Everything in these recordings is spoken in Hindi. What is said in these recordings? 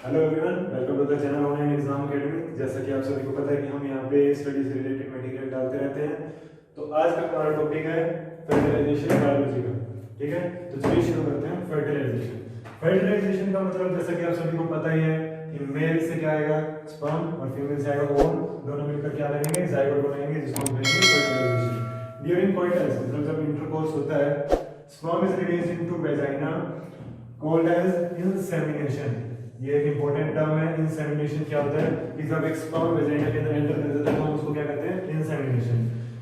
Hello everyone, welcome to the channel online exam academy. जैसा कि आप सभी को पता है कि हम यहाँ पे स्टडी से रिलेटेड मटेरियल डालते रहते हैं। तो आज का हमारा टॉपिक है फर्टिलाइजेशन बायोलॉजी का। ठीक है, तो चलिए शुरू करते हैं। फर्टिलाइजेशन का मतलब जैसा कि आप सभी को पता ही है कि मेल से क्या आएगा स्पर्म और फीमेल से आएगा ओवम, दोनों मिलकर क्या बनेंगे जाइगोट बनाएंगे, जिसको हम कहेंगे फर्टिलाइजेशन। ड्यूरिंग कोइटस मतलब जब इंटरकोर्स होता है, sperm is released into vagina called as insemination. ये एक इंपॉर्टेंट टर्म है। इंसेमिनेशन क्या होता है कि जब एक स्पर्म वेजाइना के अंदर एंटर कर जाता है तो हम उसको क्या कहते हैं इंसेमिनेशन।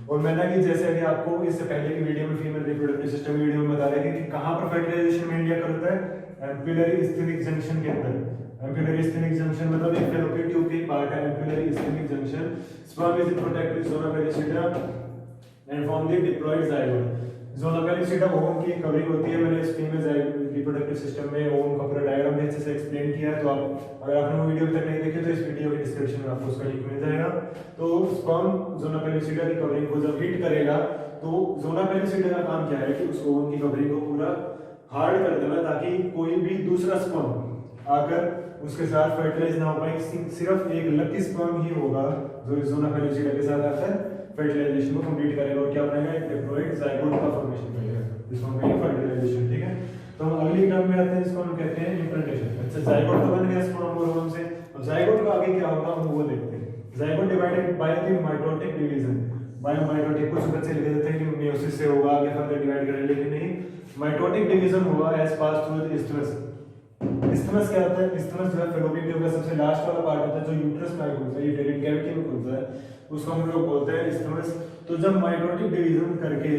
और मैंने कि जैसे अभी आपको इससे पहले की वीडियो में फीमेल रिप्रोडक्टिव सिस्टम वीडियो में बता रहे थे कि कहां पर फर्टिलाइजेशन मेनली अकर होता है, एम्पुलरी स्थिनिक जंक्शन के अंदर। एम्पुलरी स्थिनिक जंक्शन मतलब एक फैलोपियन ट्यूब की पार्ट है ampullary isthmic junction. Sperm is protected with zona pellucida and form the diploid zygote. Zona pellucida ovum की कवरिंग होती है। मैंने इस फीमेल रिप्रोडक्टिव सिस्टम में ओवम का पूरा डायग्राम भी अच्छे से एक्सप्लेन किया है। तो आप अगर आपने वो वीडियो अभी तक नहीं देखी तो इस वीडियो के डिस्क्रिप्शन में आपको उसका लिंक मिल जाएगा। तो स्पर्म ज़ोना पेरिसिटा की कवरिंग को जब हिट करेगा तो ज़ोना पेरिसिटा का काम क्या है कि उस ओवम की कवरिंग को पूरा हार्ड कर देना, ताकि कोई भी दूसरा स्पर्म आकर उसके साथ फर्टिलाइज ना हो पाए। सिर्फ एक लकी स्पर्म ही होगा जो ज़ोना पेरिसिटा के साथ आकर फर्टिलाइजेशन को कंप्लीट करेगा और क्या बनाएगा, एक डिप्लॉयड जाइगोट का फॉर्मेशन करेगा, जिसको हम कहेंगे फर्टिलाइजेशन। ठीक है, तो हम अगली टर्म में आते हैं, इसको हम कहते हैं इम्प्लांटेशन। अच्छा, जाइगोट तो बन गया स्पर्म और ओवम से। अब जाइगोट का आगे क्या होगा हम वो देखते हैं। Zygote divided by the mitotic division. By mitotic कुछ बच्चे लिख देते हैं कि मेयोसिस से होगा, आगे फर्दर डिवाइड करें, लेकिन नहीं, माइटोटिक डिवीजन होगा as pass through the isthmus. Isthmus क्या होता है? इस्थमस जो है फैलोपियन ट्यूब का सबसे लास्ट वाला पार्ट होता है जो यूट्रस में खुलता है, यूटेरिन कैविटी में खुलता है, उसको हम लोग बोलते हैं इस्थमस। तो जब माइटोटिक डिवीजन करके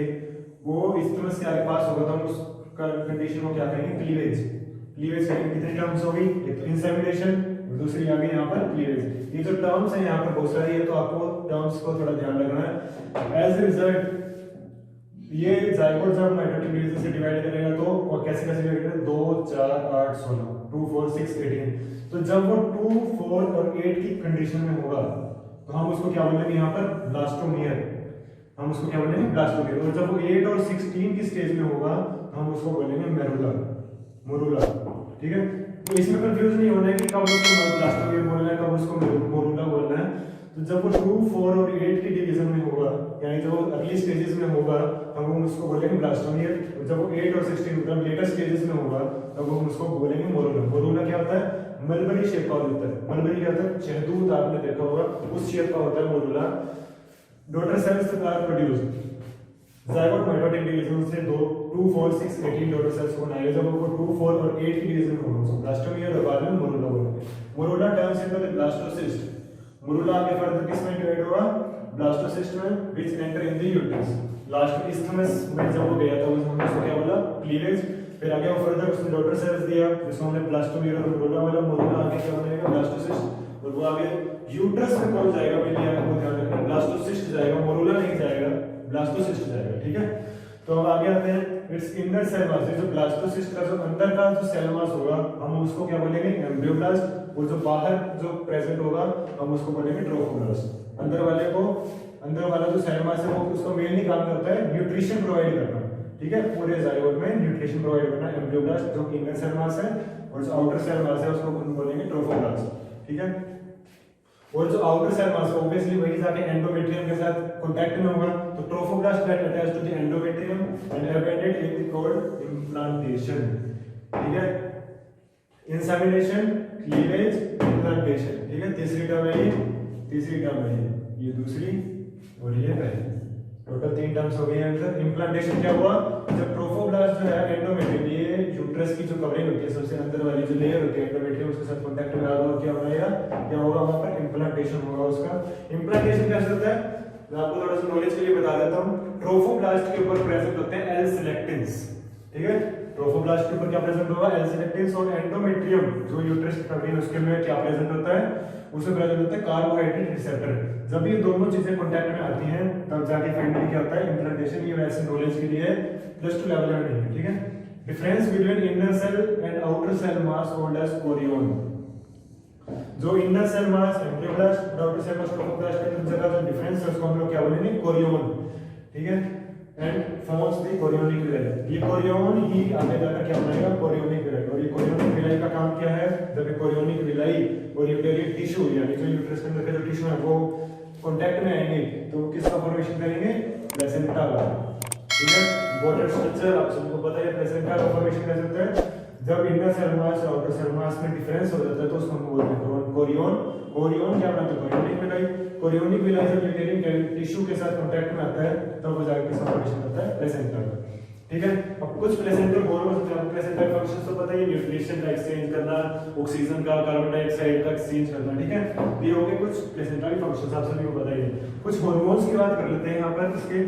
वो इस्थमस के आगे पास होगा तो हम उस कंडीशन को क्या कहेंगे, क्लीवेज। क्लीवेज कहेंगे। कितनी टर्म्स होगी, एक तो इंसेमिनेशन, दूसरी आ गई यहाँ पर क्लीवेज। ये जो टर्म्स है यहाँ पर बहुत सारी है, तो आपको टर्म्स को थोड़ा ध्यान रखना है। एज ए रिजल्ट ये जाइगोट जब माइटोटिक डिवीजन से डिवाइड करेगा तो कैसे कैसे डिवाइड करेगा, 2 4 8 16, 2 4 6 18। तो जब वो 2 4 और 8 की कंडीशन में होगा तो हम उसको क्या बोलेंगे यहाँ पर ब्लास्टोमियर। हम उसको क्या बोलेंगे ब्लास्टोमियर। और जब वो 8 और 16 की स्टेज में होगा तो हम उसको बोलेंगे मेरुला, मोरुला। ठीक है, तो इसमें कंफ्यूज नहीं होना है कि कब उसको ब्लास्टोमियर बोलना है, कब उसको मोरुला बोलना है। तो जब वो 2 4 और 8 की डिवीजन में होगा, यानी जो अर्ली स्टेजेस में होगा, तब हम उसको बोलेंगे ब्लास्टोमियर। और जब वो 8 और 16 मतलब लेटर स्टेजेस में होगा तब हम उसको बोलेंगे मोरुला। मोरुला क्या होता है, मलबरी शेप का होता है। मलबरी क्या होता है, शहतूत आपने देखा होगा, उस शेप का होता है morula. Daughter cells are produced zygote mitotic division से 2 4 6 18 डॉटर सेल्स को बनाएगा। जब वो 2 4 और 8 की डिवीजन में होगा उसको ब्लास्टोमियर और बाद में मोरुला बोलेंगे। Morula turns into the blastocyst. Morula आगे फर्दर किस में डिवाइड होगा, ब्लास्टोसिस्ट में, which enter in the uterus. Last isthmus में जब वो गया था हमने उसको क्या बोला, क्लीवेज। फिर आगे वो फर्दर उसने डॉटर सेल्स दिया जिसको हमने ब्लास्टोमियर और मोरुला बोला। मोरुला आगे क्या बनेगा, ब्लास्टोसिस्ट। और वो आगे यूट्रस में कौन जाएगा, पहले आपको ध्यान रखना, ब्लास्टोसिस्ट जाएगा, मोरुला नहीं जाएगा, ब्लास्टोसिस्ट जाएगा। ठीक है, तो अब आगे आते हैं इट्स इनर सेल मास। जो ब्लास्टोसिस्ट का जो अंदर का जो सेल मास होगा हम उसको क्या बोलेंगे, एम्ब्रियोब्लास्ट। और जो बाहर जो प्रेजेंट होगा हम उसको बोलेंगे ट्रोफोब्लास्ट। अंदर वाले को, अंदर वाला जो सेल मास है वो उसका मेनली काम करता है न्यूट्रिशन प्रोवाइड करना। ठीक है, पूरे जाइगोट में न्यूट्रिशन प्रोवाइड करना एम्ब्रियोब्लास्ट जो इनर सेल मास है, और जो आउटर सेल मास है उसको बोलेंगे ट्रोफोब्लास्ट। ठीक है, और जो आउटर सेल मास है ऑब्वियसली वही जाके एंडोमेट्रियम के साथ कांटेक्ट में होगा। तो trophoblast that attach to the endometrium and अबेंडेड इन द कॉल्ड इम्प्लांटेशन। ठीक है, इंसेमिनेशन, क्लीवेज, इम्प्लांटेशन। ठीक है, तीसरी टर्म है ये, तीसरी टर्म है ये दूसरी और ये पहली। टोटल 3 टर्म्स हो गई हैं। मतलब इम्प्लांटेशन क्या हुआ, जब ट्रोफोब्लास्ट जो है एंडोमेट्रियम, ये यूट्रस की जो कवरिंग होती है सबसे अंदर वाली जो लेयर होती है एंडोमेट्रियम, उसके साथ कांटेक्ट में आएगा और क्या बनाएगा, क्या होगा वहां पर इम्प्लांटेशन होगा उसका। इम्प्लांटेशन कैसे होता है, मैं आपको थोड़ा सा नॉलेज के लिए बता देता हूं। ट्रोफोब्लास्ट के ऊपर प्रेजेंट होते हैं एल सिलेक्टिन्स। ठीक है, ट्रोफोब्लास्ट के ऊपर क्या प्रेजेंट होगा, एल सिलेक्टिन्स। और एंडोमेट्रियम जो यूट्रस की कवरिंग उसके में क्या प्रेजेंट होता है, उसमें प्रेजेंट होता है कार्बोहाइड्रेट रिसेप्टर। जब ये दोनों चीजें कांटेक्ट में आती हैं तब जाके फाइनली क्या होता है इम्प्लांटेशन। ये वैसे नॉलेज के लिए +2 लेवल में नहीं है। ठीक है, difference between inner cell and outer cell mass called as chorion. जो इनर सेल मास एम्ब्रियोब्लास्ट और आउटर सेल मास ट्रोफोब्लास्ट के जगह जो डिफरेंस है उसको हम लोग क्या बोलेंगे, कोरियन। ठीक है, and forms the chorionic villi. ये कोरियोन ही आगे जाकर क्या बनाएगा, कोरियोनिक विलाई। और ये कोरियोनिक विलाई का काम क्या है, जब ये कोरियोनिक विलाई और यूटेरियन टिश्यू यानी जो यूट्रस के अंदर के जो टिश्यू है वो कांटेक्ट में आएंगे तो वो किसका फॉर्मेशन करेंगे, प्लेसेंटा का। ठीक है, इंपॉर्टेंट स्ट्रक्चर आप सबको पता है। प्लेसेंटा का फॉर्मेशन कैसे होता है, जब इनर सेल मास और आउटर सेल मास में डिफरेंस हो जाता है तो उसको हम बोलते हैं कोरियोन। कोरियोन क्या बनाता है, कोरियोनिक विलाई। कोरियोनिक विलाई जब यूटेरियन टिश्यू के साथ कांटेक्ट में आता है तब वो जाकर किसका फॉर्मेशन करता है, प्लेसेंटा का। ठीक है, अब कुछ प्लेसेंटल हार्मोन्स होते हैं। प्लेसेंटल फंक्शंस तो पता ही है, न्यूट्रिशन का एक्सचेंज करना, ऑक्सीजन का कार्बन डाइऑक्साइड का एक्सचेंज करना। ठीक है, ये हो गए कुछ प्लेसेंटल फंक्शंस, आप सभी को पता ही है। कुछ हार्मोन्स की बात कर लेते हैं यहाँ पर। इसके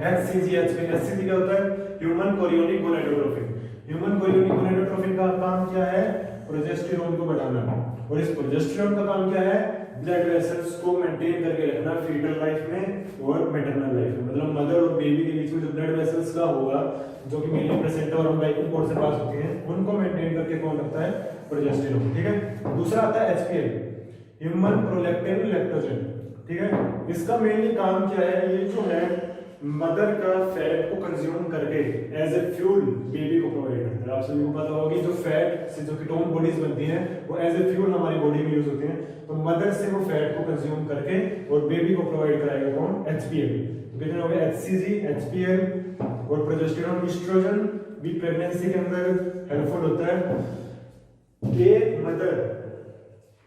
HCG HCG क्या होता है, human chorionic gonadotropin. Human chorionic gonadotropin का काम क्या है, प्रोजेस्टेरोन को बढ़ाना। और इस प्रोजेस्टेरोन का काम क्या है, ब्लड वेसल्स को मेंटेन करके रखना फीटल लाइफ में और मैटरनल लाइफ में। मतलब मदर और बेबी के बीच में जो ब्लड वेसल्स का होगा जो कि मेनली प्लेसेंटा और अम्बिलिकल कॉर्ड से पास होती हैं, उनको मेंटेन करके कौन रखता है, प्रोजेस्टेरोन। ठीक है, दूसरा आता है HPL, ह्यूमन प्रोलैक्टिन लैक्टोजन। ठीक है, इसका मेनली काम क्या है, ये जो है मदर का फैट को कंज्यूम करके एज ए फ्यूल बेबी को प्रोवाइड करता है। आप सभी को पता होगा कि जो फैट से जो कीटोन बॉडीज बनती हैं वो एज ए फ्यूल हमारी बॉडी में यूज होती हैं। तो मदर से वो फैट को कंज्यूम करके और बेबी को प्रोवाइड कराएगा कौन, HPL। तो कितने हो गए, HCG, HPL और प्रोजेस्टेरोन। एस्ट्रोजन भी प्रेगनेंसी के अंदर हेल्पफुल होता है। ये मदर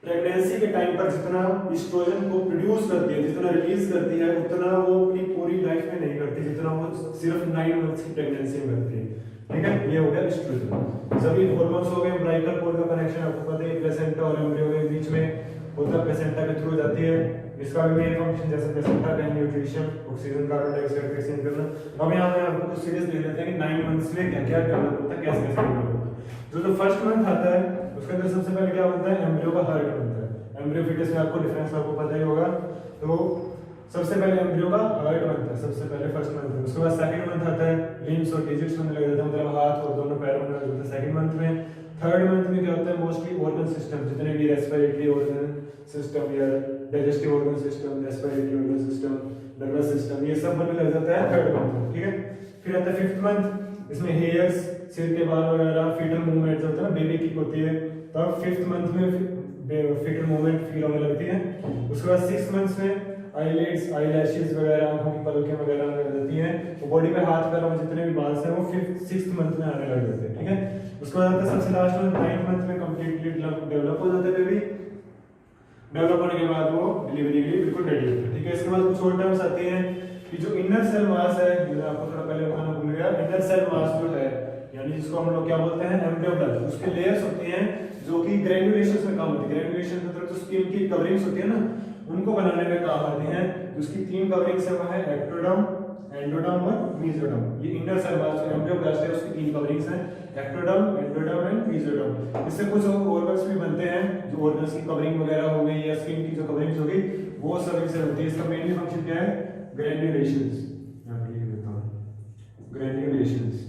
प्रेगनेंसी के टाइम पर जितना एस्ट्रोजन को प्रोड्यूस करती है, जितना रिलीज करती है, उतना वो अपनी पूरी लाइफ में नहीं करती जितना वो सिर्फ 9 मंथ्स की प्रेगनेंसी में करती है। ठीक है, ये हो गया एस्ट्रोजन। सभी हार्मोन्स हो गए। अम्बिलिकल कॉर्ड का कनेक्शन आपको पता है, प्लेसेंटा और एम्ब्रियो के बीच में होता है, प्लेसेंटा के थ्रू जाती है। इसका भी मेन फंक्शन जैसे प्लेसेंटा का न्यूट्रिशन, ऑक्सीजन, कार्बन डाइऑक्साइड का एक्सचेंज करना। अब यहाँ पे आपको कुछ सीरीज देख लेते हैं कि 9 मंथ्स में क्या क्या डेवलप होता है, कैसे कैसे डेवलप होता है। जो फर्स्ट मंथ आता है उसके अंदर सबसे पहले क्या होता है, एम्ब्रियो का हार्ट बनता है। एम्ब्रियो फीटस में आपको डिफरेंस आपको पता ही होगा। तो सबसे पहले एम्ब्रियो का हार्ट बनता है सबसे पहले फर्स्ट मंथ में। उसके बाद सेकंड मंथ आता है, लिम्स और डिजिट्स बनने लग जाते हैं, मतलब हाथ और दोनों पैर बनने लग जाते हैं सेकंड मंथ में। थर्ड मंथ में क्या होता है, मोस्टली ऑर्गन सिस्टम जितने भी रेस्पिरेटरी ऑर्गन सिस्टम या digestive organ system, respiratory organ system, nervous system, ये सब बनने लग जाता है थर्ड मंथ में। ठीक है, फिर आता है फिफ्थ मंथ, इसमें हेयर्स, सिर के बाल वगैरह, फीटल मूवमेंट होता है ना, बेबी किक होती है, तब फिफ्थ मंथ में फीटल मूवमेंट फील होने लगती है। उसके बाद 6 मंथ्स में आईलिड्स, आईलैशेस वगैरह, आंखों की पलकें वगैरह आने लग जाती हैं। तो बॉडी पे हाथ पैरों में जितने भी बाल्स हैं वो 6th मंथ में आने लग जाते हैं। ठीक है, उसके बाद आता है सबसे लास्ट में 9th मंथ में कंप्लीटली डेवलप हो जाते हैं बेबी। डेवलप होने के बाद वो डिलीवरी के लिए बिल्कुल रेडी होते हैं। ठीक है, इसके बाद कुछ और टर्म्स आती हैं कि जो इनर सेल मास है, जो आपको थोड़ा पहले बताना भूल गया, इनर सेल मास जो है यानी जिसको हम लोग क्या बोलते हैं, एम्ब्रियोब्लास्ट, उसके लेयर्स होती हैं जो कि ग्रेन्युलेशंस में काम होती है। ग्रेन्युलेशन मतलब जो स्किन की कवरिंग्स होती है ना, उनको बनाने में काम आती हैं। उसकी 3 कवरिंग्स है, वो है एक्टोडर्म, एंडोडर्म और मेसोडर्म। ये इनर सेल मास जो एम्ब्रियोब्लास्ट है उसकी 3 कवरिंग्स हैं, एक्टोडर्म, एंडोडर्म एंड मेसोडर्म। इससे कुछ ऑर्गन्स भी बनते हैं, जो ऑर्गन्स की कवरिंग वगैरह हो गई या स्किन की जो कवरिंग्स हो गई वो सब इनसे होती है। इसका मेनली फंक्शन क्या है, ग्रेन्युलेशंस। यहां पे लिख देता हूं, ग्रेन्युलेशंस।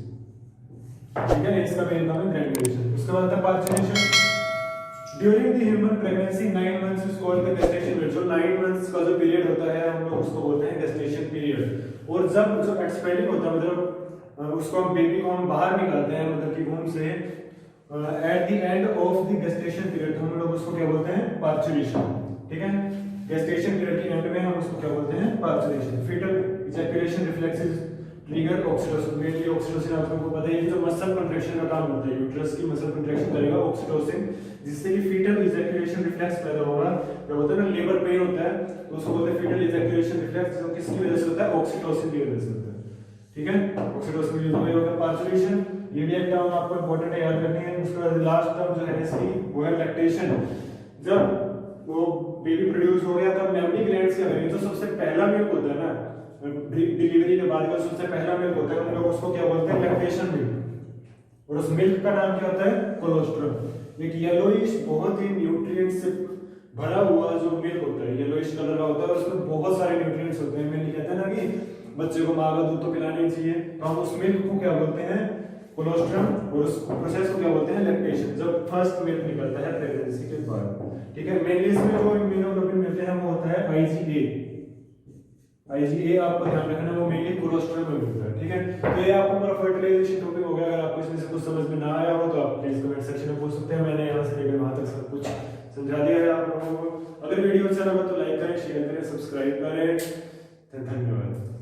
ठीक है, इसका मेन काम है ग्रेन्युलेशन। उसके बाद आता है parturition. During the human pregnancy 9 months is called the gestation period. जो 9 मंथ्स का जो पीरियड होता है हम लोग उसको बोलते हैं गेस्टेशन पीरियड। और जब जो एक्सपेलिंग होता है, मतलब उसको हम बेबी को हम बाहर निकालते हैं मदर की वूम्ब से, at the end of the gestation period हम लोग उसको क्या बोलते हैं, पार्चुरेशन। ठीक है, गेस्टेशन पीरियड के एंड में हम उसको क्या बोलते हैं, parturition. Fetal ejaculation reflexes trigger oxytocin. Mainly oxytocin आप लोगों को पता है, जो मसल कंट्रैक्शन का काम होता है, यूट्रस की मसल कंट्रैक्शन करेगा ऑक्सीटोसिन, जिससे कि फीटल इजैकुलेशन रिफ्लेक्स पैदा होगा। क्या होता है ना, लेबर पेन होता है तो उसको बोलते हैं फीटल इजैकुलेशन रिफ्लेक्स, जो किसकी वजह से होता है, ऑक्सीटोसिन की वजह से होता है। ठीक है, ऑक्सीटोसिन यूज हो गया पार्चुरेशन। ये भी एक टर्म आपको इंपॉर्टेंट है, याद रखनी है। उसके बाद लास्ट टर्म जो है इसकी वो है लैक्टेशन। जब वो बेबी प्रोड्यूस हो गया तब मेमरी ग्लैंड्स क्या करेंगे, जो सबसे पहला मिल्क होता है ना डिलीवरी के बाद का सबसे पहला मिल्क होता है, हम लोग उसको क्या बोलते हैं, लैक्टेशन मिल्क। और उस मिल्क का नाम क्या होता है, कोलोस्ट्रम। एक येलोइश बहुत ही न्यूट्रिएंट्स से भरा हुआ जो मिल्क होता है, येलोइश कलर का होता है और उसमें बहुत सारे न्यूट्रिएंट्स होते हैं। मैंने कहता है ना कि बच्चे को माँ का दूध तो पिलाना ही चाहिए, तो हम उस मिल्क को क्या बोलते हैं, कोलोस्ट्रम। और उस प्रोसेस को क्या बोलते हैं, लैक्टेशन, जब फर्स्ट मिल्क निकलता है प्रेगनेंसी के बाद। ठीक है, मेनली इसमें जो इम्यूनोग्लोबुलिन मिलते हैं वो होता है IgA। IgA आपको ध्यान रखना, वो मेनली कोलोस्ट्रम में तो ये आपको पूरा फर्टिलाइजेशन टॉपिक हो गया। अगर आपको इसमें से कुछ समझ में ना आया हो तो आप प्लीज कमेंट सेक्शन में पूछ सकते हैं। मैंने यहाँ से लेकर वहां तक सब कुछ समझा दिया है आप लोगों को। अगर वीडियो अच्छा लगा तो लाइक करें, शेयर करें, सब्सक्राइब करें। धन्यवाद।